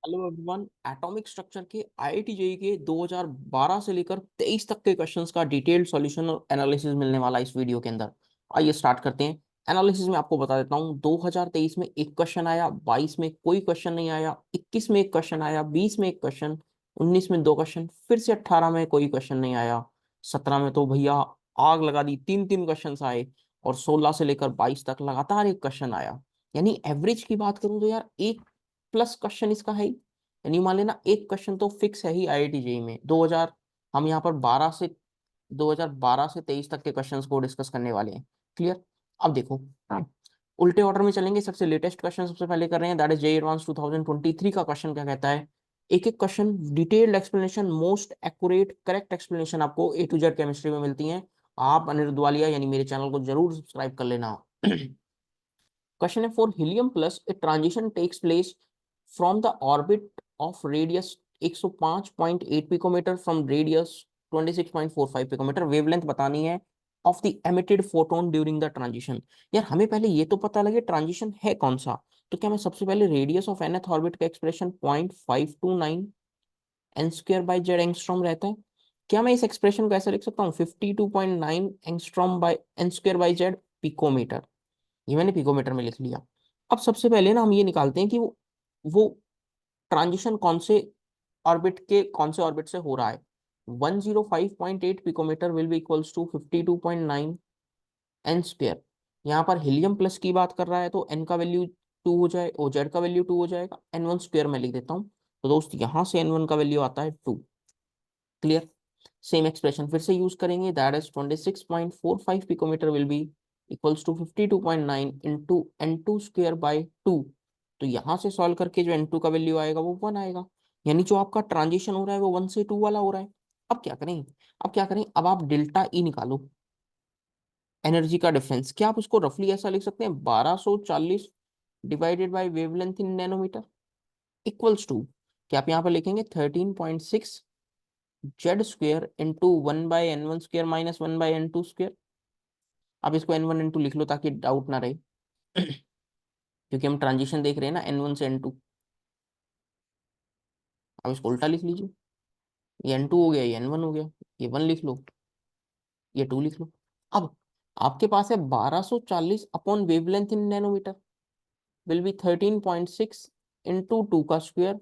Hello everyone. Atomic structure के IIT JEE के 2012 से लेकर 23 तक के क्वेश्चंस का डिटेल्ड सॉल्यूशन और एनालिसिस मिलने वाला है इस वीडियो के अंदर। आइए स्टार्ट करते हैं। एनालिसिस में आपको बता देता हूँ, 2023 में एक क्वेश्चन आया, 22 में कोई क्वेश्चन नहीं आया, 21 में एक क्वेश्चन आया, 20 में एक क्वेश्चन, 19 में दो क्वेश्चन, फिर से 18 में कोई क्वेश्चन नहीं आया, 17 में तो भैया आग लगा दी, तीन तीन क्वेश्चन आए, और 16 से लेकर 22 तक लगातार एक क्वेश्चन आया। यानी एवरेज की बात करूं तो यार एक प्लस क्वेश्चन इसका है ही। यानी मान लेना एक क्वेश्चन तो फिक्स है ही आईआईटी जेईई में 2000। हम यहाँ पर 2012 से 23 तक के क्वेश्चंस को डिस्कस करने वाले हैं। क्लियर। अब देखो, हाँ, उल्टे ऑर्डर में चलेंगे। सबसे लेटेस्ट क्वेश्चन सबसे पहले कर रहे हैं, दैट इज जेईई एडवांस 2023 का क्वेश्चन क्या कहता है। एक एक question detailed explanation, most accurate correct explanation आपको ए टू जेड केमिस्ट्री में मिलती है। आप अनिरुद्ध वालिया यानी मेरे चैनल को जरूर सब्सक्राइब कर लेना। क्वेश्चन है, for helium plus a transition takes place from the orbit of radius 105.8 picometer from radius 26.45 picometer. Wavelength बतानी है of the emitted photon during the transition. यार हमें पहले ये तो पता लगे ट्रांजिशन है कौन सा। तो क्या मैं सबसे पहले रेडियस ऑफ nth ऑर्बिट का expression 0.529 n square by Z angstrom रहता है। क्या मैं इस एक्सप्रेशन को ऐसा लिख सकता हूँ, 52.9 angstrom by n square by Z picometer. ये मैंने पिकोमीटर में लिख लिया। अब सबसे पहले ना हम ये निकालते हैं कि वो ट्रांजिशन कौन से ऑर्बिट से हो रहा है। 105.8 picometer will be equals to 52.9 n square. यहाँ पर हीलियम प्लस की बात कर रहा है तो एन का वैल्यू 2 हो जाए, ओ जेड का वैल्यू 2 हो जाएगा, एन वन स्क्वायर में लिख देता हूँ। तो दोस्त यहाँ से एन वन का वैल्यू आता है 2। क्लियर। सेम एक्सप्रेशन फिर से यूज करेंगे, that is 26.45 picometer will be equals to 52.9 into n two square by 2। तो यहां से सॉल्व करके जो एन टू का वैल्यू आएगा वो 1 आएगा। यानी जो आपका ट्रांजिशन हो रहा है वो 1 से 2 वाला हो रहा है। अब क्या करें, अब आप डेल्टा ई निकालो, एनर्जी का डिफरेंस। क्या आप उसको रफली ऐसा लिख सकते हैं, 1240 divided by wavelength in nanometer equals to, क्या आप यहाँ पर लिखेंगे 13.6 Z square into 1/n1 square minus 1/n2 square. अब इसको n1 n2 लिख लो ताकि डाउट ना रहे। क्योंकि हम ट्रांजिशन देख रहे हैं ना n1 से n2। अब इसको उल्टा लिख लीजिए, ये n2 हो गया, ये n1 हो गया, ये 1 लिख लो, ये 2 लिख लो। अब आपके पास है 1240 upon wavelength in nanometer will be 13.6 into 2 का स्क्वायर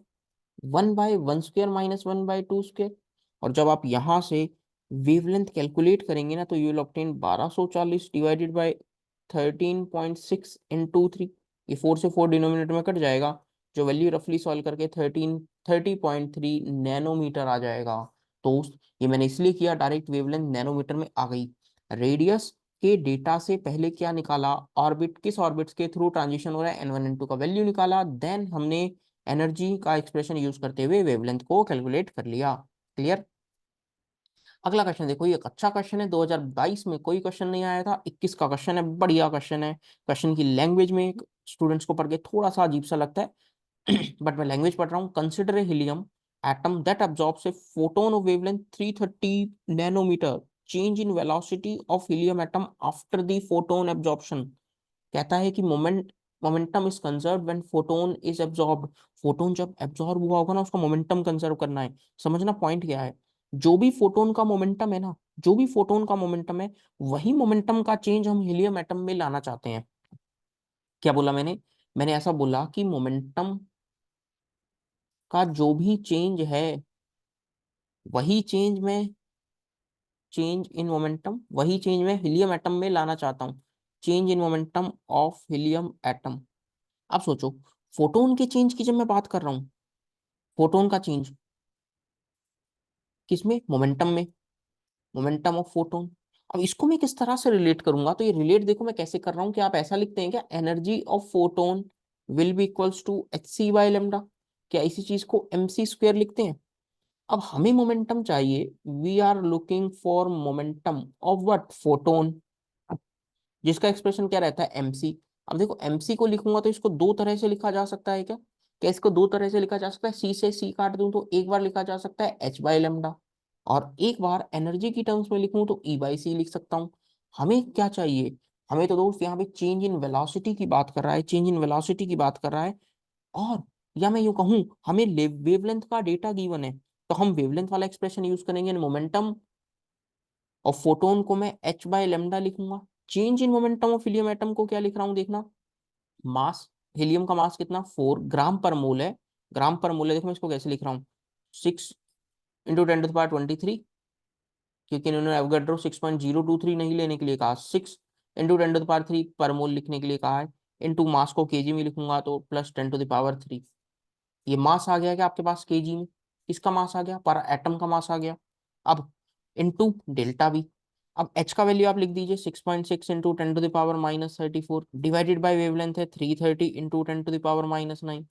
1/1 स्क्वायर माइनस 1/2 स्क्वायर। और जब आप यहां से वेवलेंथ कैलकुलेट करेंगे ना तो you will obtain 1240 divided by 13.6 into 3। ये 4 से 4 डिनोमिनेटर में कट जाएगा, जो वैल्यू रफली सॉल्व करके 30.3 नैनोमीटर आ जाएगा। तो ये मैंने इसलिए किया, डायरेक्ट वेवलेंथ नैनोमीटर में आ गई। रेडियस के डेटा से पहले क्या निकाला, ऑर्बिट, किस ऑर्बिट्स के थ्रू ट्रांजिशन हो रहा है, n1 n2 का वैल्यू निकाला, देन हमने एनर्जी का एक्सप्रेशन यूज करते हुए वेवलेंथ को कैलकुलेट कर लिया। क्लियर। अगला क्वेश्चन देखो, ये एक अच्छा क्वेश्चन है, 2022 में कोई क्वेश्चन नहीं आया था, 21 का क्वेश्चन है, बढ़िया क्वेश्चन है। क्वेश्चन की लैंग्वेज में स्टूडेंट्स को पढ़ के थोड़ा सा अजीब सा लगता है बट मैं लैंग्वेज पढ़ रहा हूँ। Consider a helium atom that absorbs a photon of wavelength 330 nanometer, change in velocity of helium atom after the photon absorption. कहता है कि momentum is conserve when photon is absorbed. Photon जब absorb हुआ होगा ना, उसका मोमेंटम कंजर्व करना है। समझना पॉइंट क्या है, जो भी फोटोन का मोमेंटम है ना, जो भी फोटोन का मोमेंटम है, वही मोमेंटम का चेंज हम हीलियम एटम में लाना चाहते हैं। क्या बोला मैंने, मैंने ऐसा बोला कि मोमेंटम का जो भी चेंज है, वही चेंज में, चेंज इन मोमेंटम, वही चेंज मैं हीलियम एटम में लाना चाहता हूँ। Change in momentum of helium atom. अब सोचो, फोटोन के चेंज की जब मैं बात कर रहा हूं, फोटोन का चेंज किसमें, मोमेंटम में, मोमेंटम ऑफ फोटोन। अब इसको मैं किस तरह से रिलेट करूंगा, तो ये रिलेट देखो मैं कैसे कर रहा हूं कि आप ऐसा लिखते हैं क्या, energy of photon will be equals to h c by lambda. क्या इसी चीज को एम सी स्क्वेयर लिखते हैं। अब हमें मोमेंटम चाहिए, we are looking for momentum of what, photon, जिसका एक्सप्रेशन क्या रहता है, एमसी। अब देखो एमसी को लिखूंगा तो इसको दो तरह से लिखा जा सकता है क्या इसको दो तरह से लिखा जा सकता है, सी से सी काट दूं तो एक बार लिखा जा सकता है एच बाई लेमडा, और एक बार एनर्जी की टर्म्स में लिखूं तो ई बाई सी लिख सकता हूं। हमें क्या चाहिए, हमें तो दोस्त यहाँ पे चेंज इन वेलोसिटी की बात कर रहा है, चेंज इन वेलोसिटी की बात कर रहा है। और या मैं यूं कहूं हमें वेवलेंथ का डेटा गिवन है, तो हम वेवलेंथ वाला एक्सप्रेशन यूज करेंगे। मोमेंटम और फोटोन को मैं h बाय लेमडा लिखूंगा। Change in momentum of helium atom को क्या लिख रहा हूँ देखना, मास, हीलियम का मास कितना 4 ग्राम पर मोल है। ग्राम पर मोल है, देखो मैं इसको कैसे लिख रहा हूँ, 6 × 10⁻23, क्योंकि इन्होंने एवोगाड्रो 6.023 नहीं लेने के लिए कहा, 6 × 10⁻3 पर मोल लिखने के लिए कहा है। इनटू मास को केजी में लिखूंगा तो +10⁻3। ये मास आ गया क्या आपके पास केजी में, इसका मास आ गया, पर एटम का मास आ गया। अब इनटू डेल्टा वी, अब एच का वैल्यू आप लिख दीजिए 6.6 × 10⁻34 डिवाइडेड बाय वेवलेंथ है 330 × 10⁻9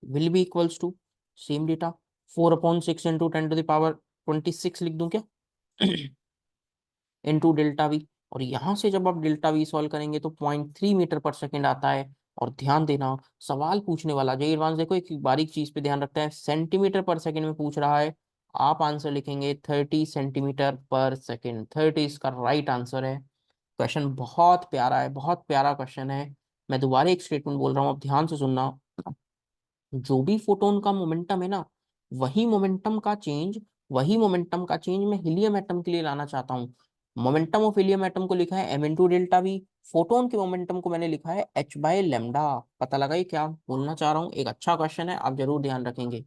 will be equals to same data 4/6 × 10⁻26 लिख दूं क्या इनटू डेल्टा वी। और यहां से जब आप डेल्टा वी सॉल्व करेंगे तो 0.3 मीटर पर सेकेंड आता है। और ध्यान देना, सवाल पूछने वाला जय एडवांस देखो एक बारीक चीज पे ध्यान रखता है, सेंटीमीटर पर सेकेंड में पूछ रहा है। आप आंसर लिखेंगे 30 सेंटीमीटर पर सेकेंड, 30 इसका राइट आंसर है। क्वेश्चन बहुत प्यारा है, बहुत प्यारा क्वेश्चन है। मैं दोबारा एक स्टेटमेंट बोल रहा हूँ, अब ध्यान से सुनना। जो भी फोटोन का मोमेंटम है ना, वही मोमेंटम का चेंज, वही मोमेंटम का चेंज मैं हीलियम एटम के लिए लाना चाहता हूँ। मोमेंटम ऑफ हीलियम एटम को लिखा है m × ΔV, फोटोन के मोमेंटम को मैंने लिखा है h बाय लेमडा। पता लगा ये क्या बोलना चाह रहा हूँ, एक अच्छा क्वेश्चन है, आप जरूर ध्यान रखेंगे।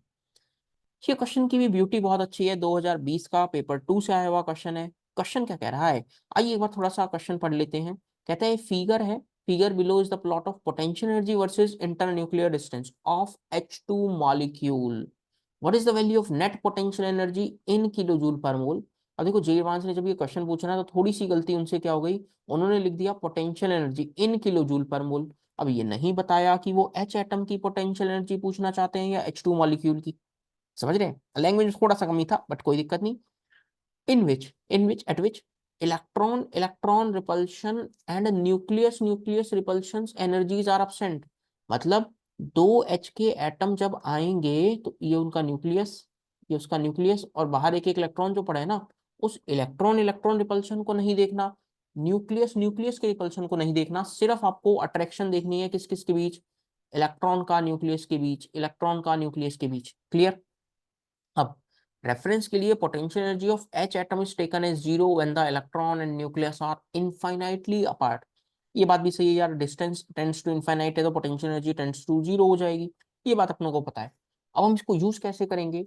ये क्वेश्चन की भी ब्यूटी बहुत अच्छी है, 2020 का पेपर 2 से आया हुआ क्वेश्चन है। क्वेश्चन क्या कह रहा है, आइए एक बार थोड़ा सा क्वेश्चन पढ़ लेते हैं। कहता है फिगर है, figure below is the plot of potential energy versus internuclear distance of H2 molecule. What is the value of net potential energy in kilo joule per mole. अब देखो जे एडवांस ने जब ये क्वेश्चन पूछा ना, तो थोड़ी सी गलती उनसे क्या हो गई, उन्होंने लिख दिया potential energy in kilo joule per mole. अब ये नहीं बताया कि वो H एटम की पोटेंशियल एनर्जी पूछना चाहते हैं या H2 मॉलिक्यूल की। समझ रहे हैं, लैंग्वेज थोड़ा सा कमी था बट कोई दिक्कत नहीं। In which at which electron electron repulsion and nucleus repulsion energies are absent। मतलब दो एच के एटम जब आएंगे तो ये उनका न्यूक्लियस, ये उसका न्यूक्लियस, और बाहर एक एक इलेक्ट्रॉन जो पड़ा है ना, उस इलेक्ट्रॉन इलेक्ट्रॉन रिपल्शन को नहीं देखना, न्यूक्लियस न्यूक्लियस के रिपल्शन को नहीं देखना, सिर्फ आपको अट्रैक्शन देखनी है किस किस के बीच, इलेक्ट्रॉन का न्यूक्लियस के बीच, इलेक्ट्रॉन का न्यूक्लियस के बीच। क्लियर। अब रेफरेंस के लिए potential energy of H atom is taken as zero when the electron and nucleus are infinitely apart. ये बात भी सही है यार, डिस्टेंस टेंड्स टू इनफाइनाइट है तो potential energy tends to zero हो जाएगी। ये बात अपनों को पता है। अब हम इसको यूज कैसे करेंगे,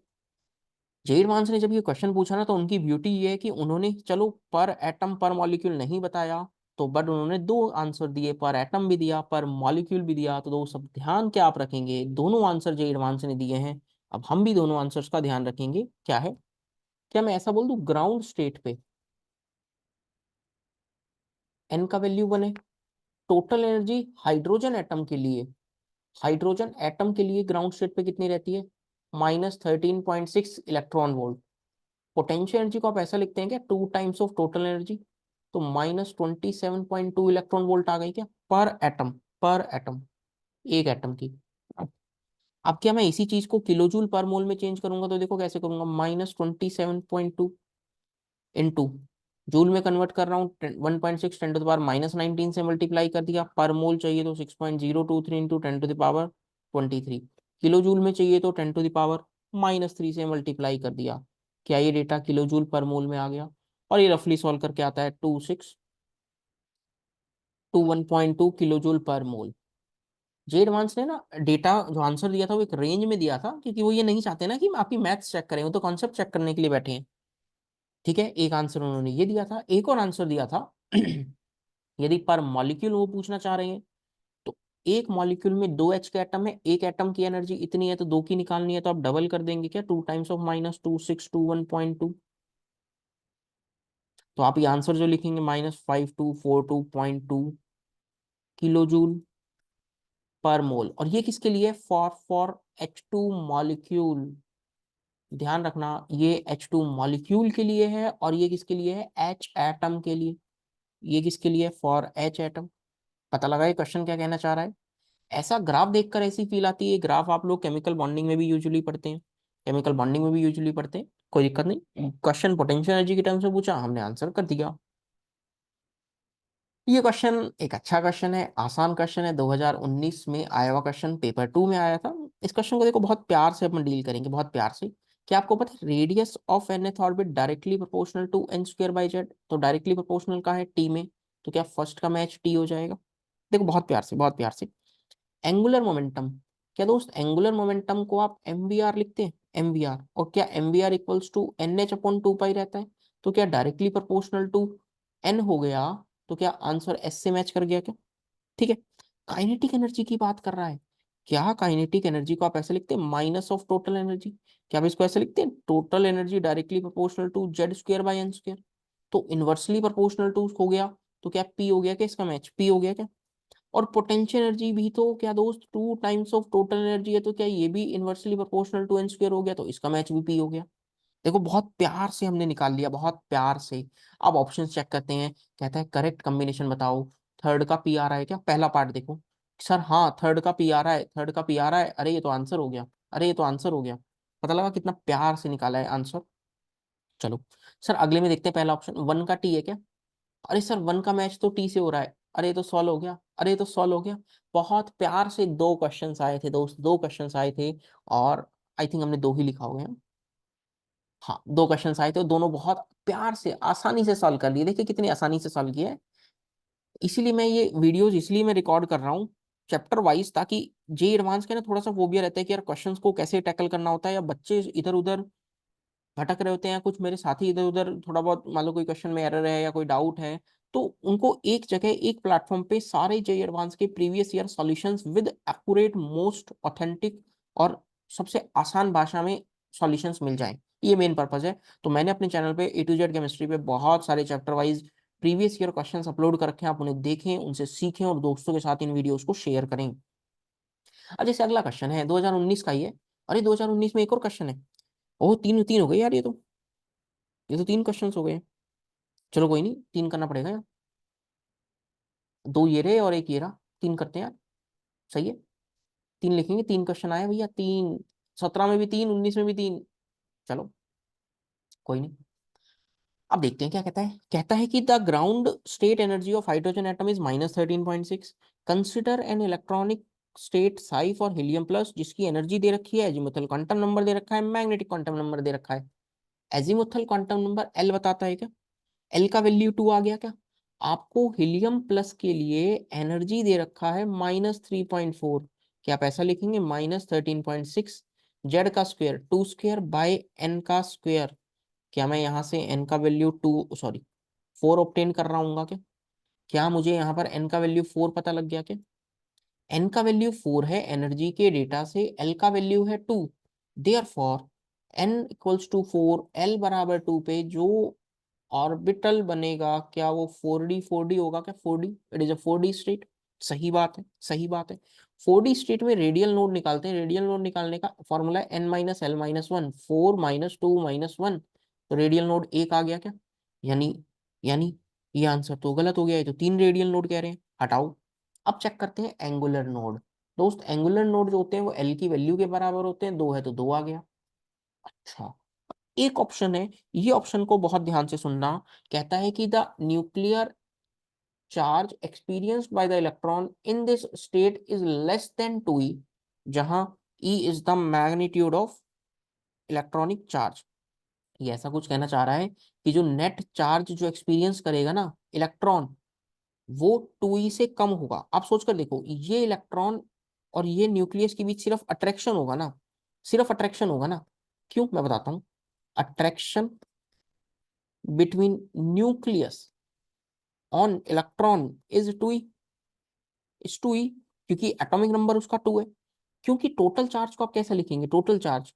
जेड वांस ने जब ये क्वेश्चन पूछा ना, तो उनकी ब्यूटी ये है कि उन्होंने चलो पर एटम पर मॉलिक्यूल नहीं बताया, तो बट उन्होंने दो आंसर दिए, पर एटम भी दिया पर मॉलिक्यूल भी दिया। तो दो सब ध्यान क्या आप रखेंगे, दोनों आंसर जेड वांस ने दिए हैं। अब हम भी दोनों आंसर्स का ध्यान रखेंगे, क्या है, क्या मैं ऐसा बोल दूं ग्राउंड स्टेट पे एन का वैल्यू बने, टोटल एनर्जी हाइड्रोजन एटम के लिए, हाइड्रोजन एटम के लिए ग्राउंड स्टेट पे कितनी रहती है, -13.6 इलेक्ट्रॉन वोल्ट। पोटेंशियल एनर्जी को आप ऐसा लिखते हैं क्या, 2 टाइम्स ऑफ टोटल एनर्जी, तो -27.2 इलेक्ट्रॉन वोल्ट आ गई क्या पर एटम, पर एटम, एक एटम की। अब क्या मैं इसी चीज को किलो जूल पर मोल में चेंज करूंगा, तो देखो कैसे करूंगा, -27.2 इंटू जूल में कन्वर्ट कर रहा हूँ 1.6 10⁻−19 से मल्टीप्लाई कर दिया, पर मोल चाहिए तो 6.023 इंटू 10⁻23, किलो जूल में चाहिए तो 10⁻−3 से मल्टीप्लाई कर दिया। क्या ये डेटा किलो जूल पर मोल में आ गया, और ये रफली सॉल्व करके आता है 2621.2 किलो जूल पर मोल। जे एडवांस ने ना डेटा जो आंसर दिया था वो एक रेंज में दिया था, क्योंकि वो ये नहीं चाहते ना कि आपकी मैथ्स चेक करें, वो तो कॉन्सेप्ट चेक करने के लिए बैठे हैं। ठीक है, एक आंसर उन्होंने ये दिया था, एक और आंसर दिया था यदि पर मॉलिक्यूल वो पूछना चाह रहे हैं, तो एक मॉलिक्यूल में दो एच के एटम है, एक एटम की एनर्जी इतनी है तो दो की निकालनी है, तो आप डबल कर देंगे क्या, 2 टाइम्स ऑफ -2 621.2। तो आप ये आंसर जो लिखेंगे -5242.2 किलो जूल पर मोल। और ये किसके लिए, फॉर H2 मॉलिक्यूल। ध्यान रखना, ये H2 मॉलिक्यूल के लिए है, और ये किसके लिए है, H एटम के लिए। ये किसके लिए, फॉर H एटम। पता लगा ये क्वेश्चन क्या कहना चाह रहा है। ऐसा ग्राफ देखकर ऐसी फील आती है, ग्राफ आप लोग केमिकल बॉन्डिंग में भी यूजुअली पढ़ते हैं, केमिकल बॉन्डिंग में भी यूजुअली पढ़ते हैं, कोई दिक्कत नहीं। क्वेश्चन पोटेंशियल एनर्जी के टर्म से पूछा, हमने आंसर कर दिया। ये क्वेश्चन एक अच्छा क्वेश्चन है, आसान क्वेश्चन है, 2019 में आया हुआ क्वेश्चन पेपर 2 में आया था। इस क्वेश्चन को देखो बहुत प्यार से अपन डील करेंगे, बहुत प्यार से। क्या आपको पता है radius of nth orbit directly proportional to n square by Z? तो डायरेक्टली प्रोपोर्शनल का है टी में, तो क्या फर्स्ट का मैच टी हो जाएगा? देखो बहुत प्यार से, बहुत प्यार से। एंगुलर मोमेंटम, क्या दोस्त एंगुलर मोमेंटम को आप एम वी आर लिखते हैं? एम वी आर, और क्या M V R equals to N H upon two pi रहता है? तो क्या डायरेक्टली प्रोपोर्शनल टू एन हो गया? तो क्या आंसर एस से मैच कर गया क्या? ठीक है। काइनेटिक एनर्जी की बात कर रहा है। क्या काइनेटिक एनर्जी को आप ऐसे लिखते हैं माइनस ऑफ टोटल एनर्जी? क्या आप इसको ऐसे लिखते हैं total energy directly proportional to Z square by n square? तो इनवर्सली प्रोपोर्शनल टू हो गया, तो क्या पी हो गया क्या? इसका मैच पी हो गया क्या? और पोटेंशियल एनर्जी भी तो क्या दोस्त two times of total energy है, तो क्या ये भी inversely proportional to n square हो गया? तो इसका मैच भी पी हो गया। देखो बहुत प्यार से हमने निकाल लिया, बहुत प्यार से। अब ऑप्शन चेक करते हैं। कहता है करेक्ट कॉम्बिनेशन बताओ। थर्ड का पी आ रहा है क्या? पहला पार्ट देखो सर, हाँ थर्ड का पी आ रहा है, थर्ड का पी आ रहा है। अरे ये तो आंसर हो गया, अरे ये तो आंसर हो गया। पता लगा कितना प्यार से निकाला है आंसर। चलो सर अगले में देखते हैं। पहला ऑप्शन वन का टी है क्या? अरे सर वन का मैच तो टी से हो रहा है। अरे ये तो सॉल्व हो गया, अरे ये तो सॉल्व हो गया। बहुत प्यार से दो क्वेश्चंस आए थे दोस्त, दो क्वेश्चंस आए थे। और आई थिंक हमने दो ही लिखा हो गया। हाँ दो क्वेश्चंस आए थे और दोनों बहुत प्यार से आसानी से सॉल्व कर लिए। देखिए कितनी आसानी से सॉल्व किया है। इसीलिए मैं ये वीडियोस इसलिए मैं रिकॉर्ड कर रहा हूँ चैप्टर वाइज, ताकि जे एडवांस के ना थोड़ा सा फोबिया रहता है कि यार क्वेश्चंस को कैसे टैकल करना होता है, या बच्चे इधर उधर भटक रहे होते हैं, कुछ मेरे साथी इधर उधर थोड़ा बहुत मान लो कोई क्वेश्चन में एरर है या कोई डाउट है, तो उनको एक जगह एक प्लेटफॉर्म पे सारे जे एडवांस के previous year solutions with accurate most authentic और सबसे आसान भाषा में सॉल्यूशंस मिल जाएं, ये मेन पर्पज है। तो मैंने अपने चैनल पे ए टू जेड केमिस्ट्री पे बहुत सारे chapter wise previous year questions upload कर रखे हैं। आप उन्हें देखें, उनसे सीखें और दोस्तों के साथ इन वीडियोस को शेयर करें। अब जैसे अगला क्वेश्चन है 2019 का ही है। अरे 2019 में एक और क्वेश्चन है। ओह तीन तीन हो गई यार, ये तो तीन क्वेश्चन हो गए। चलो कोई नहीं, तीन करना पड़ेगा यार। दो ये रहे और एक ये रहा, तीन करते हैं यार। सही है, तीन लिखेंगे। तीन क्वेश्चन आए भैया, तीन। 17 में भी तीन, 19 में भी तीन। चलो कोई नहीं। अब देखते हैं क्या कहता है। कहता है कि the ground state energy of hydrogen atom is -13.6। Consider an electronic state Sai for helium plus जिसकी एनर्जी दे रखी है, एजीमुथल क्वांटम नंबर दे रखा है, मैग्नेटिक क्वांटम नंबर दे रखा है। एजीमुथल क्वांटम नंबर एल बताता है क्या? एल का वैल्यू टू आ गया क्या? आपको हीलियम प्लस के लिए एनर्जी दे रखा है -3.4। क्या आप ऐसा लिखेंगे -13.6 जेड का square two square by n का स्क्वायर? क्या मैं यहाँ से एन का value two sorry four obtain कर रहा हूँ क्या? क्या मुझे यहाँ पर एन का वैल्यू फोर पता लग गया क्या? एन का वैल्यू फोर है एनर्जी के डेटा से, एल का वैल्यू है two. Therefore n equals to four, L बराबर टू पे जो ऑर्बिटल बनेगा, क्या वो फोर डी होगा क्या? Four D, it is a four D state. सही बात है, सही बात है। फोर डी स्टेट में रेडियल नोड निकालते हैं। रेडियल नोड निकालने का फॉर्मूला है n minus L minus one, four minus two minus one. तो रेडियल नोड एक आ गया क्या? यानी यानी ये आंसर तो गलत हो गया है, तो तीन रेडियल नोड कह रहे हैं, हटाओ। अब चेक करते हैं एंगुलर नोड। दोस्त एंगुलर नोड जो होते हैं वो एल की वैल्यू के बराबर होते हैं, दो है तो दो आ गया। अच्छा, एक ऑप्शन है, ये ऑप्शन को बहुत ध्यान से सुनना। कहता है कि the nuclear charge experienced by the electron in this state is less than two E, जहां E is the magnitude of electronic charge. ये ऐसा कुछ कहना चाह रहा है कि जो नेट चार्ज जो एक्सपीरियंस करेगा ना इलेक्ट्रॉन, वो टू ई से कम होगा। आप सोच कर देखो, ये इलेक्ट्रॉन और ये न्यूक्लियस के बीच सिर्फ अट्रैक्शन होगा ना, सिर्फ अट्रैक्शन होगा ना। क्यों, मैं बताता हूँ। Attraction between nucleus on electron is two E, is two E, क्योंकि एटॉमिक नंबर उसका टू है। क्योंकि टोटल चार्ज को आप कैसे लिखेंगे? टोटल चार्ज,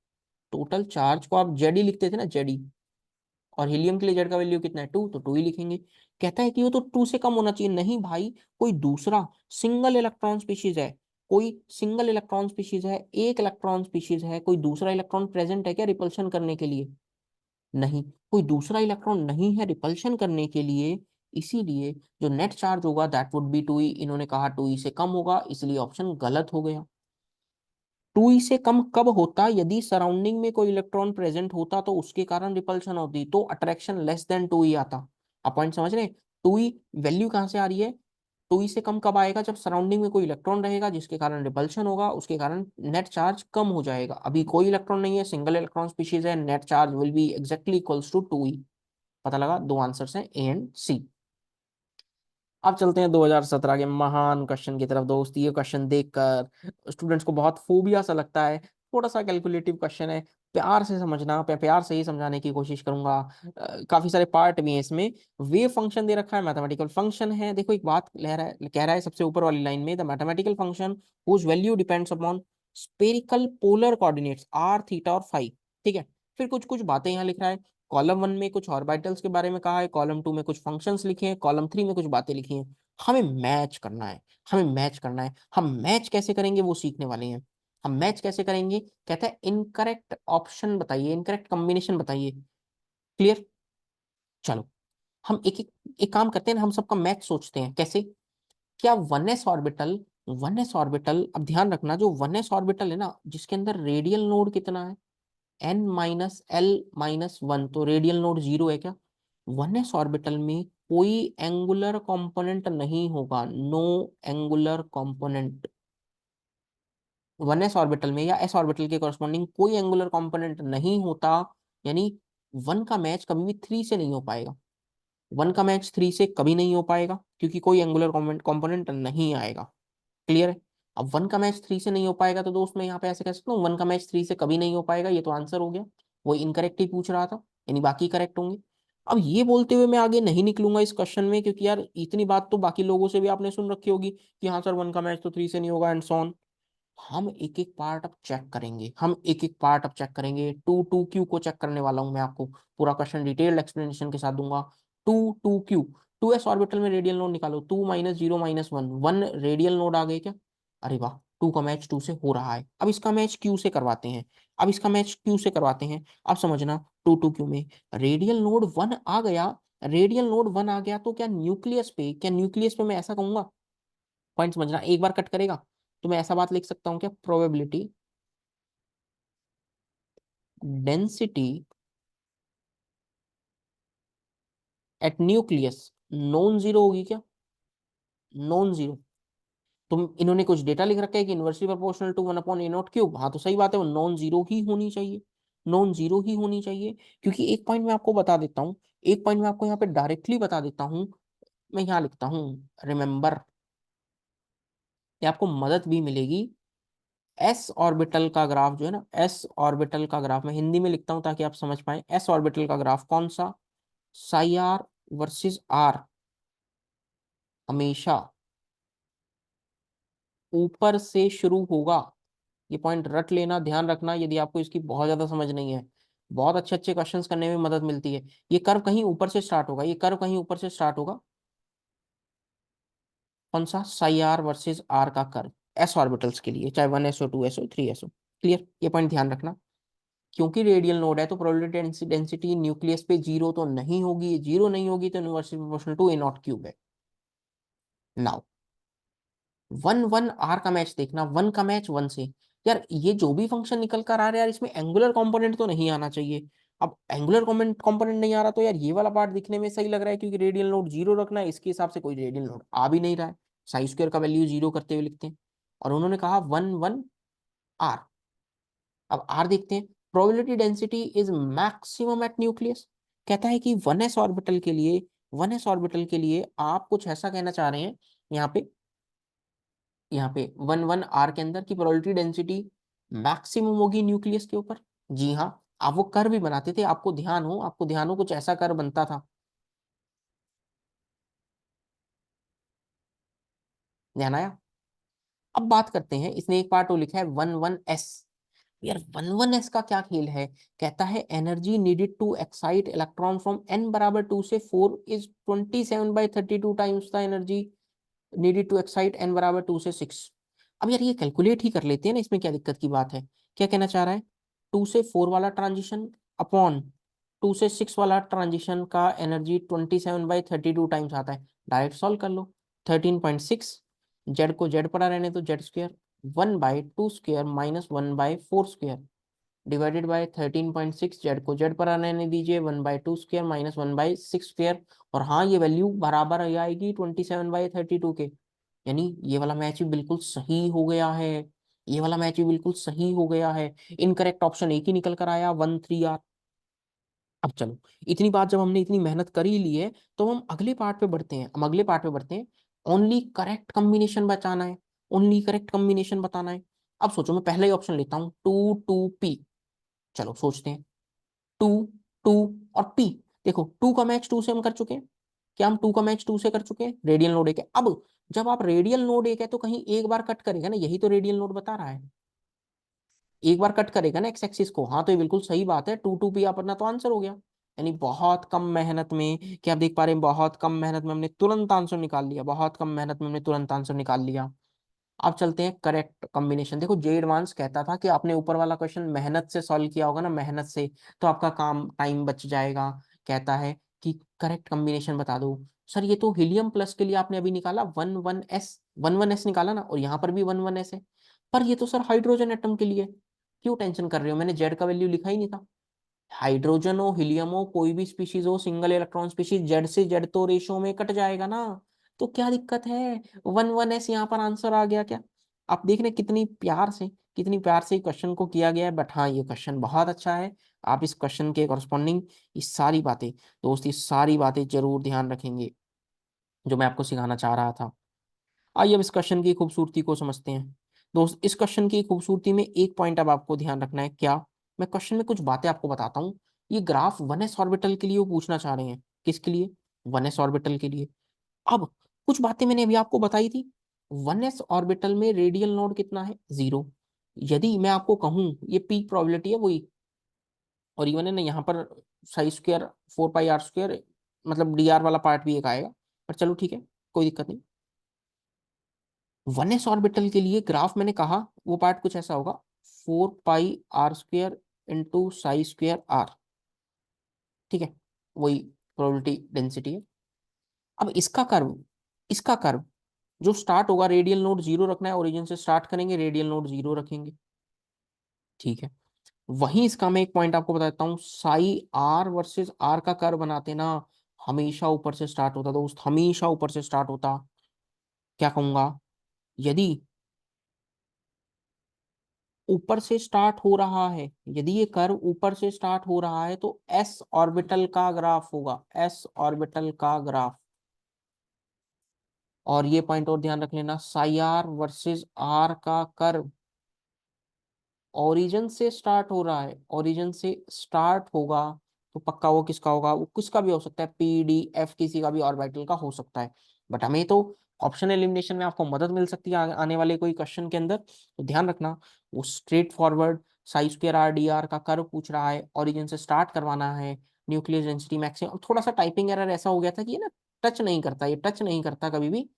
टोटल चार्ज को आप जेड ही लिखते थे ना, जेड ही। और हीलियम के लिए जेड का वैल्यू कितना है? टू, तो टू ही लिखेंगे। कहता है कि वो तो टू से कम होना चाहिए। नहीं भाई, कोई दूसरा सिंगल इलेक्ट्रॉन स्पीशीज है, कोई सिंगल इलेक्ट्रॉन स्पीशीज है, एक इलेक्ट्रॉन स्पीशीज है, कोई दूसरा इलेक्ट्रॉन प्रेजेंट है क्या रिपल्शन करने के लिए? नहीं, कोई दूसरा इलेक्ट्रॉन नहीं है रिपल्शन करने के लिए। इसीलिए जो नेट चार्ज होगा दैट वुड बी टू ई। इन्होंने कहा टू ई से कम होगा, इसलिए ऑप्शन गलत हो गया। टू ई से कम कब होता? यदि सराउंडिंग में कोई इलेक्ट्रॉन प्रेजेंट होता तो उसके कारण रिपल्शन होती, तो अट्रैक्शन लेस देन टू ई आता। आप पॉइंट समझ रहे हैं? टू ई वैल्यू कहां से आ रही है? 2e से कम कब आएगा? जब सराउंडिंग में कोई इलेक्ट्रॉन रहेगा जिसके कारण रिपल्शन होगा, उसके कारण नेट चार्ज कम हो जाएगा। अभी कोई इलेक्ट्रॉन नहीं है, सिंगल इलेक्ट्रॉन स्पीशीज है, net charge will be exactly equals to 2e। पता लगा? दो आंसर्स हैं ए एंड सी। अब चलते हैं 2017 के महान क्वेश्चन की तरफ दोस्त। ये क्वेश्चन देखकर स्टूडेंट्स को बहुत फोबिया सा लगता है। थोड़ा सा कैलकुलेटिव क्वेश्चन है, प्यार से समझना, प्यार से ही समझाने की कोशिश करूंगा। काफी सारे पार्ट भी हैं इसमें। वेव फंक्शन दे रखा है, मैथमेटिकल फंक्शन है। देखो एक बात कह रहा है सबसे ऊपर वाली लाइन में, the mathematical function whose value depends upon spherical polar coordinates R, theta और फाई। ठीक है। फिर कुछ कुछ बातें यहाँ लिख रहा है। कॉलम 1 में कुछ ऑर्बिटल्स के बारे में कहा है, कॉलम 2 में कुछ फंक्शंस लिखे हैं, कॉलम 3 में कुछ बातें लिखी हैं। हमें मैच करना है, हमें मैच करना है। हम मैच कैसे करेंगे वो सीखने वाले हैं। हम मैच कैसे करेंगे? कहता है इनकरेक्ट ऑप्शन बताइए, इनकरेक्ट कॉम्बिनेशन बताइए। क्लियर? चलो हम एक काम करते हैं ना, हम सबका मैच सोचते हैं। कैसे? क्या 1s ऑर्बिटल, अब ध्यान रखना, जो 1s ऑर्बिटल है ना, जिसके अंदर रेडियल नोड कितना है, n-l-1, तो रेडियल नोड 0 है क्या? 1s ऑर्बिटल में कोई एंगुलर कंपोनेंट नहीं होगा, no angular component. 1s orbital में या एस ऑर्बिटल के कॉरस्पॉन्डिंग कोई एंगुलर कंपोनेंट नहीं होता। यानी 1 का मैच कभी भी 3 से नहीं हो पाएगा। 1 का मैच 3 से कभी नहीं हो पाएगा क्योंकि कोई एंगुलर कंपोनेंट नहीं आएगा। क्लियर है? अब 1 का मैच 3 से नहीं हो पाएगा तो दोस्त मैं यहाँ पे ऐसे कह सकता हूँ 1 का मैच 3 से कभी नहीं हो पाएगा, ये तो आंसर हो गया। वो इनकरेक्ट ही पूछ रहा था, यानी बाकी करेक्ट होंगे। अब ये बोलते हुए मैं आगे नहीं निकलूंगा इस क्वेश्चन में, क्योंकि यार इतनी बात तो बाकी लोगों से भी आपने सुन रखी होगी कि हाँ सर 1 का मैच तो 3 से नहीं होगा एंड सो ऑन। हम एक एक पार्ट अब चेक करेंगे, हम एक एक पार्ट अब चेक करेंगे। टू टू क्यू को चेक करने वाला हूं मैं आपको, पूरा क्वेश्चन डिटेल्ड एक्सप्लेनेशन के साथ दूंगा। Two two Q, 2s orbital में रेडियल नोड निकालो, 2 - 0 - 1, 1 रेडियल नोड आ गए क्या? अरे वाह, 2 का मैच 2 से हो रहा है। अब इसका मैच क्यू से करवाते हैं, अब इसका मैच क्यू से करवाते हैं। अब समझना, टू टू क्यू में रेडियल नोड 1 आ गया, रेडियल नोड 1 आ गया तो क्या न्यूक्लियस पे मैं ऐसा कहूंगा, पॉइंट समझना, एक बार कट करेगा तो मैं ऐसा बात लिख सकता हूं क्या, probability density at nucleus non zero होगी क्या? Non zero. तुम इन्होंने कुछ डेटा लिख रखा है कि इनवर्सली प्रोपोर्शनल टू 1/A0³ हाँ तो सही बात है, वो नॉन जीरो ही होनी चाहिए, नॉन जीरो ही होनी चाहिए। क्योंकि एक पॉइंट मैं आपको बता देता हूँ, एक पॉइंट मैं आपको यहाँ पे डायरेक्टली बता देता हूँ। मैं यहाँ लिखता हूँ, रिमेंबर, ये आपको मदद भी मिलेगी। एस ऑर्बिटल का ग्राफ जो है ना, एस ऑर्बिटल का ग्राफ मैं हिंदी में लिखता हूं ताकि आप समझ पाए। एस ऑर्बिटल का ग्राफ कौन सा? साई आर वर्सेस आर हमेशा ऊपर से शुरू होगा। ये पॉइंट रट लेना, ध्यान रखना, यदि आपको इसकी बहुत ज्यादा समझ नहीं है। बहुत अच्छे अच्छे क्वेश्चंस करने में मदद मिलती है। ये कर्व कहीं ऊपर से स्टार्ट होगा, ये कर्व कहीं ऊपर से स्टार्ट होगा। कौन सा? साई आर वर्सेस आर का कर्व एस ऑर्बिटल्स के लिए, चाहे 1s हो, 2s हो, 3s हो। क्लियर? ये पॉइंट ध्यान रखना। क्योंकि रेडियल नोड है तो प्रोबेबिलिटी डेंसिटी न्यूक्लियस पे जीरो तो नहीं होगी, जीरो नहीं होगी तो इनवर्सली प्रोपोर्शनल टू A0³ है। नाउ 1 1 आर का मैच देखना, 1 का मैच 1 से। यार ये जो भी फंक्शन निकल कर आ रहा है यार, इसमें एंगुलर कंपोनेंट तो नहीं आना चाहिए। अब एंगुलर कंपोनेंट नहीं आ रहा तो यार ये वाला पार्ट दिखने में सही लग रहा है, क्योंकि रेडियल नोड 0 रखना है, इसके हिसाब से कोई रेडियल नोड आ भी नहीं रहा है। साई स्क्वायर का वैल्यू 0 करते हुए लिखते हैं। और उन्होंने कहा 1 1 आर। अब आर देखते हैं, probability density is maximum at nucleus. कहता है कि 1s ऑर्बिटल के लिए आप कुछ ऐसा कहना चाह रहे हैं यहाँ पे, यहाँ पे 1 1 आर के अंदर की प्रोबेबिलिटी डेंसिटी मैक्सिमम होगी न्यूक्लियस के ऊपर। जी हाँ, आप वो कर भी बनाते थे, आपको ध्यान हो कुछ ऐसा कर बनता था। ध्यान आया? अब बात करते हैं, इसने एक पार्ट वो लिखा है 1 1 एस। यार 1 1 एस का क्या खेल है? कहता है energy needed to excite electron from n = 2 से 4 is 27/32 times the energy needed to excite n = 2 से 6। अब यार ये कैलकुलेट ही कर लेते हैं ना, इसमें क्या दिक्कत की बात है? क्या कहना चाह रहा है? 2 से 4 वाला ट्रांजिशन अपॉन 2 से 6 वाला ट्रांजिशन का एनर्जी 27/32 टाइम्स आता है। डायरेक्ट सॉल्व कर लो। 13.6, जेड को जेड पड़ा रहने तो Z square 1/2² - 1/4²। Divided by 13.6, Z को जेड पर आने दीजिए, 1/2² माइनस 1/6²। और हाँ, ये वैल्यू बराबर आ आएगी 27/32 के। यानी ये वाला मैच भी बिल्कुल सही हो गया है, ये वाला मैच भी बिल्कुल सही हो गया है। इनकरेक्ट ऑप्शन एक ही निकल कर आया, 1, 3 R। अब चलो, इतनी बात जब हमने इतनी मेहनत कर ही ली है, तो हम अगले पार्ट पे बढ़ते हैं। हम अगले पार्ट पे बढ़ते हैं। ओनली करेक्ट कॉम्बिनेशन बचाना है, ओनली करेक्ट कॉम्बिनेशन बताना है। अब सोचो, मैं पहला ही ऑप्शन लेता हूँ, 2, 2, P। चलो सोचते हैं, 2, 2 और P। देखो, 2 का मैच 2 से हम कर चुके हैं। क्या हम 2 का मैच 2 से कर चुके हैं? रेडियल नोड एक है। अब जब आप रेडियल नोड एक है तो कहीं एक बार कट करेगा ना, यही तो रेडियल नोड बता रहा है, एक बार कट करेगा ना एक्स एक्सिस को। हाँ, तो ये बिल्कुल सही बात है, 2, 2 P अपना तो आंसर हो गया। यानी बहुत कम मेहनत में, क्या आप देख पा रहे हैं, बहुत कम मेहनत में हमने तुरंत आंसर निकाल लिया, बहुत कम मेहनत में हमने तुरंत आंसर निकाल लिया। अब चलते हैं करेक्ट कॉम्बिनेशन। देखो, जे एडवांस कहता था कि आपने ऊपर वाला क्वेश्चन मेहनत से सॉल्व किया होगा ना, मेहनत से, तो आपका काम टाइम बच जाएगा। कहता है कि करेक्ट कॉम्बिनेशन बता दो। सर, ये तो हीलियम प्लस के लिए आपने अभी निकाला 11s निकाला ना, और यहाँ पर भी 11s है। पर ये तो सर हाइड्रोजन एटम के लिए। क्यों टेंशन कर रहे हो, मैंने जेड का वैल्यू लिखा ही नहीं था। हाइड्रोजन हो, हीलियम हो, कोई भी स्पीशीज हो, सिंगल इलेक्ट्रॉन स्पीशीज, जेड से जेड तो रेशो में कट जाएगा ना। तो क्या दिक्कत है, 11s यहाँ पर आंसर आ गया क्या? आप देख रहे हैं कितनी प्यार से क्वेश्चन को किया गया है। बट हाँ, ये क्वेश्चन बहुत अच्छा है। आप इस क्वेश्चन के कॉरस्पॉन्डिंग ये सारी बातें, दोस्त, ये सारी बातें जरूर ध्यान रखेंगे जो मैं आपको सिखाना चाह रहा था। आइए अब इस क्वेश्चन की खूबसूरती को समझते हैं। दोस्त, इस क्वेश्चन की खूबसूरती में एक पॉइंट अब आपको ध्यान रखना है। क्या? मैं क्वेश्चन में कुछ बातें आपको बताता हूँ। ये ग्राफ 1s ऑर्बिटल के लिए वो पूछना चाह रहे हैं। किसके लिए? 1s ऑर्बिटल के लिए। अब कुछ बातें मैंने अभी आपको बताई थी। 1s ऑर्बिटल में रेडियल नोड कितना है? 0। यदि मैं आपको कहूं ये पीक प्रोबेबिलिटी है वही, और इवन है ना यहाँ पर साई स्क्वायर 4πr², मतलब डी आर वाला पार्ट भी एक आएगा। पर चलो ठीक है, कोई दिक्कत नहीं। 1s ऑर्बिटल के लिए ग्राफ मैंने कहा वो पार्ट कुछ ऐसा होगा, 4πr² into Sai square R। ठीक है, वही प्रोबेबिलिटी डेंसिटी है। अब इसका कर्व जो स्टार्ट होगा, रेडियल नोड 0 रखना है, ओरिजिन से स्टार्ट करेंगे, रेडियल नोड 0 रखेंगे। ठीक है, वहीं इसका मैं एक पॉइंट आपको बता देता हूँ, साई R वर्सेस R का कर्व बनाते ना, हमेशा ऊपर से स्टार्ट होता दोस्त, हमेशा ऊपर से स्टार्ट होता। क्या कहूंगा, यदि ऊपर से स्टार्ट हो रहा है, यदि ये कर्व ऊपर से स्टार्ट हो रहा है तो एस ऑर्बिटल का ग्राफ होगा, एस ऑर्बिटल का ग्राफ। और ये पॉइंट और ध्यान रख लेना, साई R वर्सेस R का कर्व ओरिजिन से स्टार्ट हो रहा है, ओरिजिन से स्टार्ट होगा, तो पक्का वो किसका होगा? वो किसका भी हो सकता है, PDF किसी का भी ऑर्बिटल का हो सकता है। बट हमें तो ऑप्शन एलिमिनेशन में आपको मदद मिल सकती है आने वाले कोई क्वेश्चन के अंदर, तो ध्यान रखना। वो straight forward Sai square R dr का कर्व पूछ रहा है, ओरिजिन से स्टार्ट करवाना है, न्यूक्लियस डेंसिटी मैक्सिमम। थोड़ा सा टाइपिंग एरर ऐसा हो गया था कि ये ना टच नहीं करता, ये टच नहीं करता कभी भी,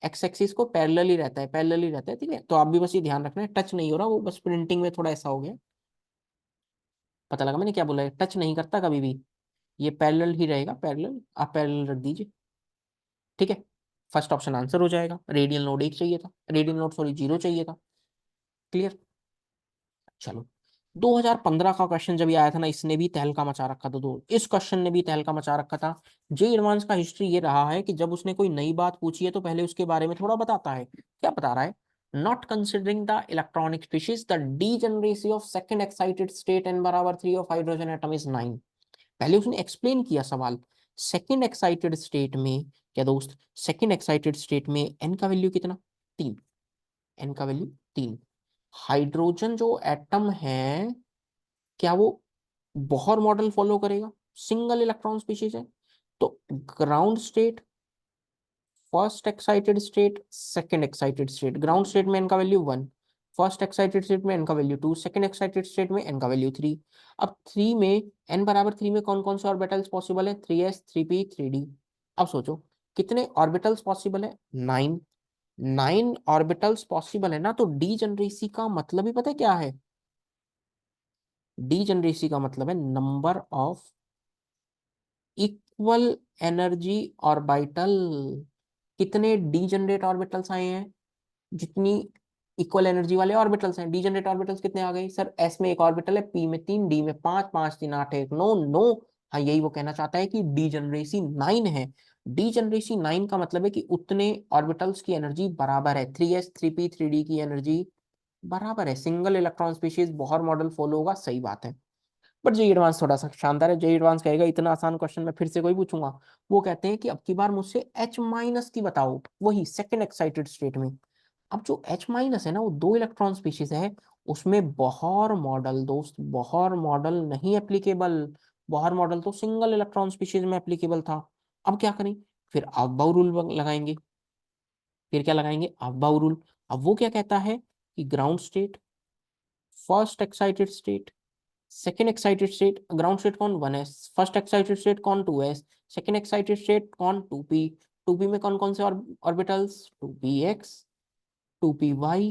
एक्स एक्सिस को पैरेलल ही रहता है, पैरेलल ही रहता है। ठीक है, तो आप भी बस ये ध्यान रखना है, टच नहीं हो रहा, वो बस प्रिंटिंग में थोड़ा ऐसा हो गया। पता लगा मैंने क्या बोला है? टच नहीं करता कभी भी, ये पैरेलल ही रहेगा, पैरेलल, आप पैरेलल रख दीजिए। ठीक है, फर्स्ट ऑप्शन आंसर हो जाएगा। रेडियल नोड 1 चाहिए था, रेडियल नोड सॉरी 0 चाहिए था। क्लियर? चलो, 2015 का क्वेश्चन जब ये आया था ना, इसने भी तहलका मचा रखा था। इस क्वेश्चन ने भी तहलका मचा रखा था। जे एडवांस का हिस्ट्री ये रहा है कि जब उसने कोई नई बात पूछी है तो पहले उसके बारे में थोड़ा बताता है। क्या बता रहा है? Not considering the electronic species the degeneracy of second excited state n बराबर 3 ऑफ हाइड्रोजन एटम इज 9। पहले उसने एक्सप्लेन किया सवाल। सेकंड एक्साइटेड स्टेट में, क्या दोस्त, सेकंड एक्साइटेड स्टेट में एन का वैल्यू कितना? 3। एन का वैल्यू 3। हाइड्रोजन जो एटम है, क्या वो बोहर मॉडल फॉलो करेगा? सिंगल इलेक्ट्रॉन स्पीशीज है, तो ground state, first excited state, second excited state. Ground state में एन का वैल्यू 1, फर्स्ट एक्साइटेड स्टेट में एन का वैल्यू 2, सेकंड एक्साइटेड स्टेट में एन का वैल्यू 3। अब 3 में, एन बराबर 3 में कौन कौन से ऑर्बिटल्स पॉसिबल है? 3s, 3p, 3d। अब सोचो कितने ऑर्बिटल्स पॉसिबल है? 9। 9 ऑर्बिटल्स पॉसिबल है ना, तो डी जनरेसी का मतलब ही पता है क्या है? डी जनरेसी का मतलब है number of equal energy orbital. कितने डी जनरेट ऑर्बिटल्स आए हैं? जितनी इक्वल एनर्जी वाले ऑर्बिटल्स हैं। डीजनरेट ऑर्बिटल्स कितने आ गए सर? एस में एक ऑर्बिटल है, पी में 3, डी में 5, 5 3 8 1 9 9। हाँ, यही वो कहना चाहता है कि डीजनरेसी 9 है। डीजनरेसी 9 का मतलब है कि उतने ऑर्बिटल्स की एनर्जी बराबर है। 3s 3p 3d की एनर्जी बराबर है। Single electron species Bohr model follow होगा, सही बात है। बट जेई एडवांस थोड़ा सा शानदार है। जेई एडवांस कहेगा इतना आसान क्वेश्चन मैं फिर से कोई पूछूंगा। वो कहते हैं कि अब की बार मुझसे H माइनस की बताओ, वही सेकेंड एक्साइटेड स्टेट में। अब जो H माइनस है ना, वो 2 इलेक्ट्रॉन स्पीशीज है। उसमें बोहर मॉडल दोस्त, बोहर मॉडल नहीं एप्लीकेबल। बोहर मॉडल तो सिंगल इलेक्ट्रॉन स्पीशीज में एप्लीकेबल था। अब क्या करें? फिर अफबाउ रूल लगाएंगे। फिर क्या लगाएंगे? Aufbau rule. अब वो क्या कहता है कि ground state, first excited state, second excited state. Ground state कौन? 1s। फर्स्ट एक्साइटेड स्टेट कौन? 2s। सेकेंड एक्साइटेड स्टेट कौन? 2p। 2p में कौन कौन से orbitals? 2px, 2py,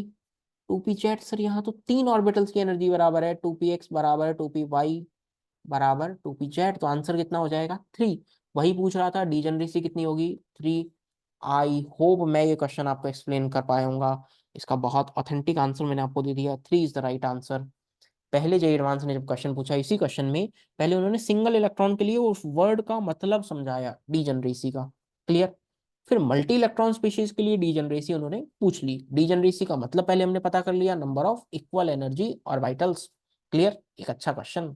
2pz। Sir यहाँ तो 3 ऑर्बिटल्स की एनर्जी बराबर है। 2px बराबर है 2py बराबर 2pz। तो आंसर कितना हो जाएगा? 3। वही पूछ रहा था, डीजनरेसी कितनी होगी? 3। आई होप मैं ये क्वेश्चन आपको एक्सप्लेन कर पाया हूँ। इसका बहुत ऑथेंटिक आंसर मैंने आपको दे दिया। 3 इज द राइट आंसर। पहले जे एडवांस ने जब क्वेश्चन पूछा, इसी क्वेश्चन में पहले उन्होंने सिंगल इलेक्ट्रॉन के लिए उस वर्ड का मतलब समझाया, डीजनरेसी का। क्लियर? फिर मल्टी इलेक्ट्रॉन स्पीशीज के लिए डीजनरेसी उन्होंने पूछ ली। डीजनरेसी का मतलब पहले हमने पता कर लिया, number of equal energy orbitals. Clear? एक अच्छा क्वेश्चन।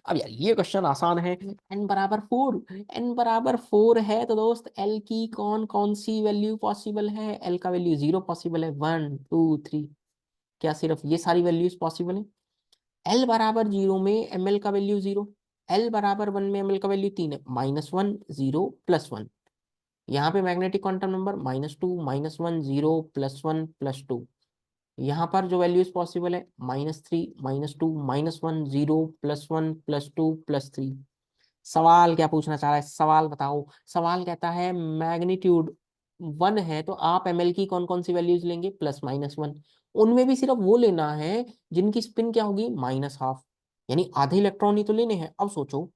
अब यार ये क्वेश्चन आसान है। एन बराबर 4, एन बराबर 4 है तो दोस्त एल की कौन कौन सी वैल्यू पॉसिबल है? एल का वैल्यू 0 पॉसिबल है, 1 2 3। क्या सिर्फ ये सारी वैल्यूज पॉसिबल है? एल बराबर 0 में एम एल का वैल्यू 0। एल बराबर 1 में एम एल का वैल्यू 3 है, -1 0 +1। यहाँ पे मैग्नेटिक क्वांटम नंबर -2 -1 0 +1 +2। यहाँ पर जो वैल्यूज पॉसिबल है, -3 -2 -1 0 +1 +2 +3। सवाल क्या पूछना चाह रहा है? सवाल बताओ। सवाल कहता है मैग्नीट्यूड 1 है तो आप एमएल की कौन कौन सी वैल्यूज लेंगे? +-1। उनमें भी सिर्फ वो लेना है जिनकी स्पिन क्या होगी? -12। यानी आधे इलेक्ट्रॉन ही तो लेने हैं। अब सोचो,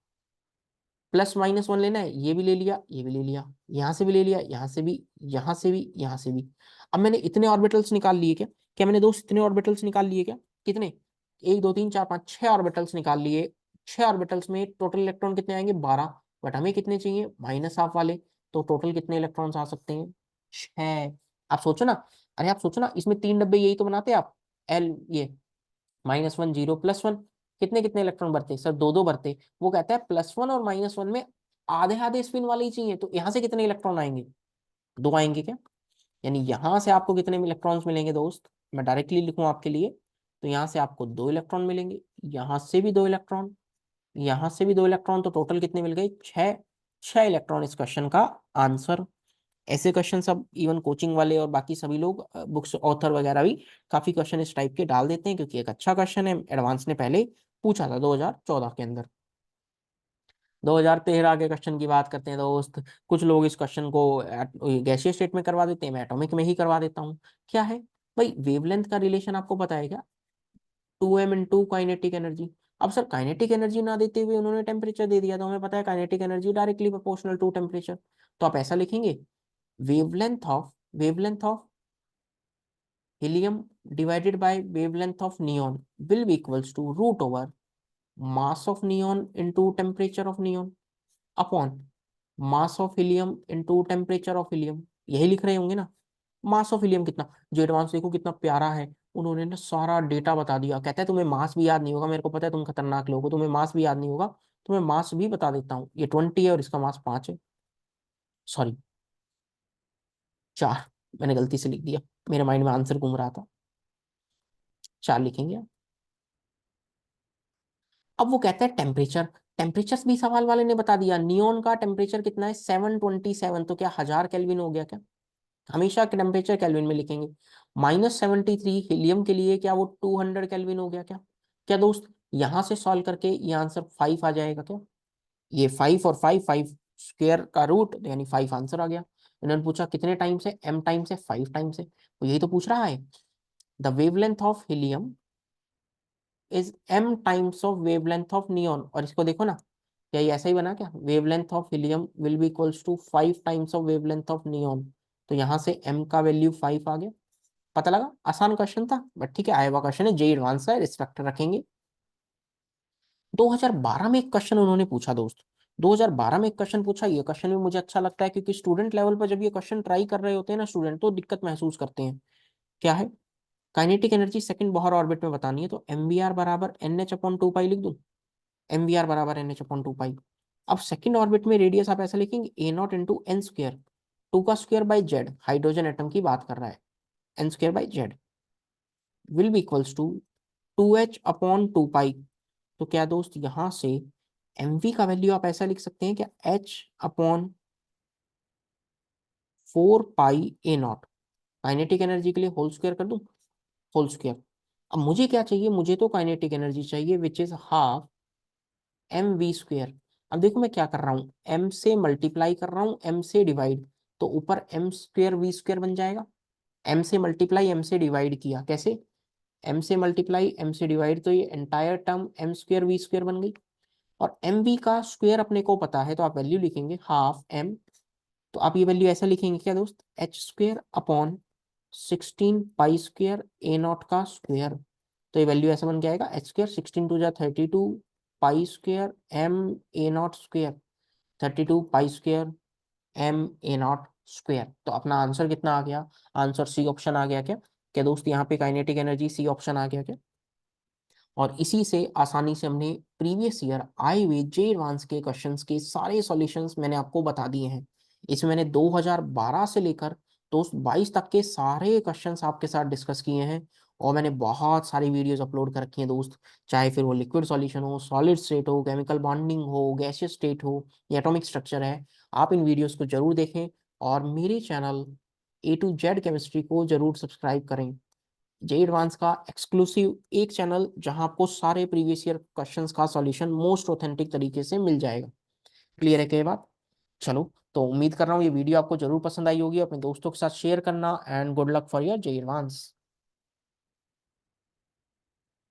+-1 लेना है, ये भी ले लिया, ये भी ले लिया, यहाँ से भी ले लिया, यहाँ से भी, यहाँ से भी, यहाँ से भी। अब मैंने इतने ऑर्बिटल्स निकाल लिए क्या? क्या मैंने दोस्त इतने ऑर्बिटल्स निकाल लिए क्या? कितने? 1 2 3 4 5 6 ऑर्बिटल्स निकाल लिए। 6 ऑर्बिटल्स में टोटल इलेक्ट्रॉन कितने आएंगे? 12। बट हमें कितने चाहिए? -12 वाले। तो टोटल कितने इलेक्ट्रॉन्स आ सकते हैं? 6। आप सोचो ना, अरे आप सोचो ना, इसमें 3 डब्बे यही तो बनाते आप। एल ये -1 0 +1, कितने कितने इलेक्ट्रॉन भरते? सर 2 2 भरते। वो कहता है +1 और -1 में आधे आधे स्पिन वाले ही चाहिए, तो यहाँ से कितने इलेक्ट्रॉन आएंगे? 2 आएंगे क्या? यानी यहाँ से आपको कितने इलेक्ट्रॉन्स मिलेंगे दोस्त? मैं डायरेक्टली लिखूं आपके लिए, तो यहाँ से आपको 2 इलेक्ट्रॉन मिलेंगे, यहाँ से भी 2 इलेक्ट्रॉन, यहाँ से भी 2 इलेक्ट्रॉन। तो टोटल कितने मिल गए? 6। 6 इलेक्ट्रॉन इस क्वेश्चन का आंसर। ऐसे क्वेश्चन सब इवन कोचिंग वाले और बाकी सभी लोग, बुक्स ऑथर वगैरह भी काफी क्वेश्चन इस टाइप के डाल देते हैं, क्योंकि एक अच्छा क्वेश्चन है। एडवांस ने पहले पूछा था 2014 के अंदर। 2013 के क्वेश्चन की बात करते हैं दोस्त। कुछ लोग इस क्वेश्चन को गैसीय स्टेट में करवा देते हैं, मैं एटॉमिक में ही करवा देता हूँ। क्या है भाई? वेवलेंथ का रिलेशन आपको पता है क्या? 2m × kinetic energy. अब सर काइनेटिक एनर्जी ना देते हुए उन्होंने टेम्परेचर दे दिया, तो हमें पता है kinetic energy directly proportional to temperature. तो आप ऐसा लिखेंगे, wavelength of helium divided by wavelength of neon will be equals to root over mass of neon into temperature of neon upon mass of helium into temperature of helium। यही लिख रहे होंगे ना? Mass of helium कितना? जो advance देखो कितना प्यारा है, उन्होंने ना सारा डेटा बता दिया। कहता है तुम्हें मास भी याद नहीं होगा, मेरे को पता है तुम खतरनाक लोग हो, तुम्हें मास भी याद नहीं होगा। तुम्हें मास भी बता देता हूँ, ये 20 है और इसका मास 5 है। सॉरी, 4। मैंने गलती से लिख दिया, मेरे माइंड में आंसर घूम रहा था। 4 लिखेंगे। अब वो कहता है टेम्परेचर। टेम्परेचर भी सवाल वाले ने बता दिया। नियोन का टेम्परेचर कितना है? 727। तो क्या 1000 केल्विन हो गया क्या? हमेशा के टेम्परेचर केल्विन में लिखेंगे। -73 हीलियम के लिए क्या वो 200 केल्विन हो गया क्या? क्या दोस्त यहां से सॉल्व करके ये आंसर 5 आ जाएगा क्या? ये 5 और 5 5 स्क्वायर का रूट, यानी 5 आंसर आ गया। इन्होंने पूछा कितने टाइम से? m टाइम से, 5 टाइम से। तो यही तो पूछ रहा है। The wavelength of helium is m times of wavelength of neon. और इसको देखो ना, क्या ये ऐसा ही बना क्या? Wavelength of helium will be equals to 5 times of wavelength of neon. तो यहाँ से m का वैल्यू 5 आ गया। पता लगा, आसान क्वेश्चन था बट ठीक है, आया हुआ क्वेश्चन है, जेई एडवांस है, रिस्पेक्ट रखेंगे। 2012 में एक क्वेश्चन उन्होंने पूछा दोस्त, 2012 में एक क्वेश्चन पूछा। ये क्वेश्चन भी मुझे अच्छा लगता है क्योंकि स्टूडेंट लेवल पर जब ये क्वेश्चन ट्राई कर रहे होते हैं ना स्टूडेंट, तो दिक्कत महसूस करते हैं। क्या है, kinetic energy second Bohr orbit में बतानी है, तो एम वी आर बराबर N H upon two pi लिख दूं। एम वी आर बराबर N H upon two pi. अब सेकंड ऑर्बिट में रेडियस आप ऐसा लिखेंगे A naught into N square, two का square by Z, hydrogen atom की बात कर रहा है, N square by Z will be equals to two H upon two पाई। तो क्या दोस्त यहां से एम वी का वैल्यू आप ऐसा लिख सकते हैं क्या, H upon four pi A not, kinetic energy के लिए होल स्क्वायर कर दूं, होल स्क्वायर। अब मुझे क्या चाहिए, मुझे तो काइनेटिक एनर्जी चाहिए which is half M V square. अब देखो मैं क्या कर रहा हूँ, एम से मल्टीप्लाई कर रहा हूँ, एम से डिवाइड, तो ऊपर एम स्क्वायर वी स्क्वायर बन जाएगा। एम से मल्टीप्लाई एम से डिवाइड किया, कैसे, एम से मल्टीप्लाई एम से डिवाइड, तो ये entire term M square V square बन गई। और एम वी का स्क्वायर अपने को पता है, तो आप वैल्यू लिखेंगे हाफ एम। तो आप ये वैल्यू ऐसा लिखेंगे क्या दोस्त, H square upon 16 pi square A not का स्क्वायर। तो ये वैल्यू ऐसा बन के आएगा, एच स्क्वायर 16 टू जा 32 pi square M A naught square, 32 pi square M A naught square. तो अपना आंसर कितना आ गया, आंसर सी ऑप्शन आ गया क्या, क्या दोस्त यहाँ पे काइनेटिक एनर्जी सी ऑप्शन आ गया क्या। और इसी से आसानी से हमने प्रीवियस ईयर आए हुए जे एडवांस के क्वेश्चंस के सारे सॉल्यूशंस मैंने आपको बता दिए हैं। इसमें मैंने 2012 से लेकर दोस्त 22 तक के सारे क्वेश्चंस आपके साथ डिस्कस किए हैं। और मैंने बहुत सारी वीडियोस अपलोड कर रखी हैं दोस्त, चाहे फिर वो लिक्विड सॉल्यूशन हो, सॉलिड स्टेट हो, केमिकल बॉन्डिंग हो, गैसियस स्टेट हो, या एटॉमिक स्ट्रक्चर है। आप इन वीडियोस को जरूर देखें और मेरे channel A to Z chemistry को जरूर सब्सक्राइब करें। जे एडवांस का एक्सक्लूसिव एक चैनल जहां आपको सारे प्रीवियस ईयर क्वेश्चंस का सॉल्यूशन मोस्ट ऑथेंटिक तरीके से मिल जाएगा। क्लियर है क्या ये बात। चलो, तो उम्मीद कर रहा हूँ ये वीडियो आपको जरूर पसंद आई होगी, अपने दोस्तों के साथ शेयर करना, and good luck for your J advance.